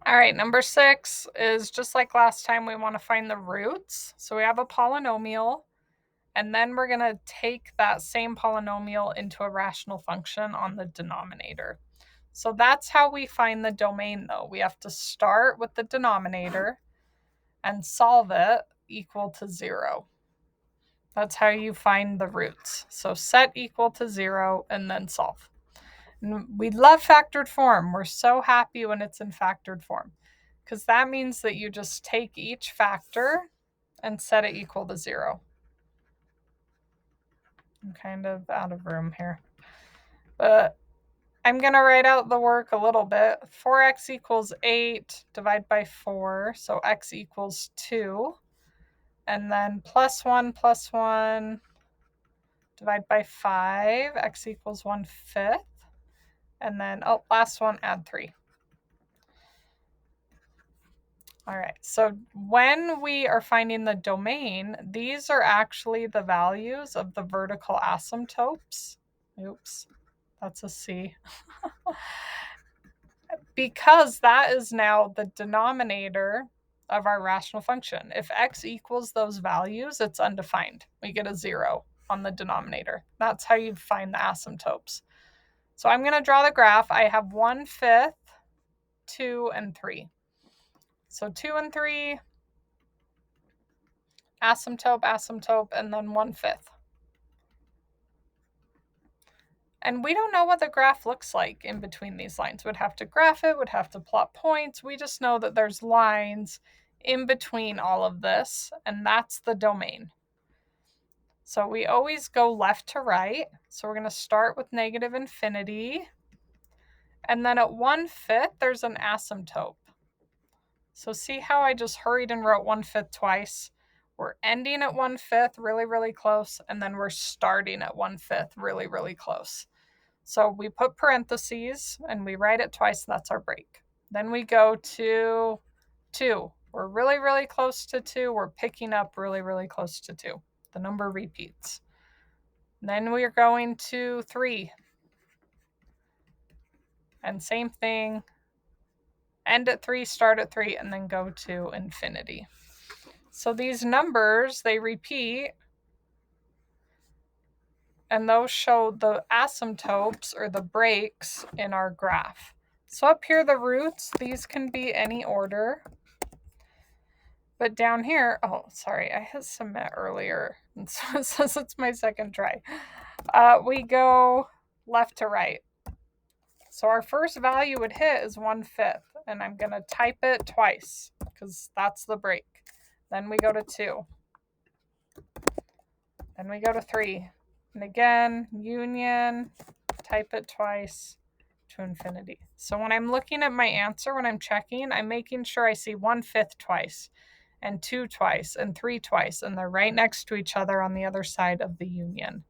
All right, number 6 is just like last time, we want to find the roots. So we have a polynomial, and then we're going to take that same polynomial into a rational function on the denominator. So that's how we find the domain, though. We have to start with the denominator and solve it equal to 0. That's how you find the roots. So set equal to 0 and then solve. And we love factored form. We're so happy when it's in factored form, because that means that you just take each factor and set it equal to 0. I'm kind of out of room here, but I'm going to write out the work a little bit. 4x equals 8, divide by 4, so x equals 2. And then plus 1, divide by 5, x equals 1/5. And then, last one, add 3. All right, so when we are finding the domain, these are actually the values of the vertical asymptotes. Oops, that's a C. Because that is now the denominator of our rational function. If x equals those values, it's undefined. We get a 0 on the denominator. That's how you find the asymptotes. So I'm going to draw the graph. I have 1/5, 2, and 3. So 2 and 3, asymptote, and then 1/5. And we don't know what the graph looks like in between these lines. We'd have to graph it, would have to plot points. We just know that there's lines in between all of this, and that's the domain. So we always go left to right. So we're going to start with negative infinity. And then at 1/5, there's an asymptote. So see how I just hurried and wrote 1/5 twice? We're ending at 1/5, really, really close, and then we're starting at 1/5, really, really close. So we put parentheses and we write it twice, that's our break. Then we go to 2. We're really, really close to 2. We're picking up really, really close to 2. The number repeats. Then we're going to 3. And same thing, end at 3, start at 3, and then go to infinity. So these numbers, they repeat, and those show the asymptotes or the breaks in our graph. So up here, the roots, these can be any order. But down here, sorry, I hit submit earlier, and so it says it's my second try. We go left to right. So our first value would hit is 1/5, and I'm going to type it twice because that's the break. Then we go to 2. Then we go to 3. And again, union, type it twice to infinity. So when I'm looking at my answer, when I'm checking, I'm making sure I see 1/5 twice, and 2 twice, and 3 twice, and they're right next to each other on the other side of the union.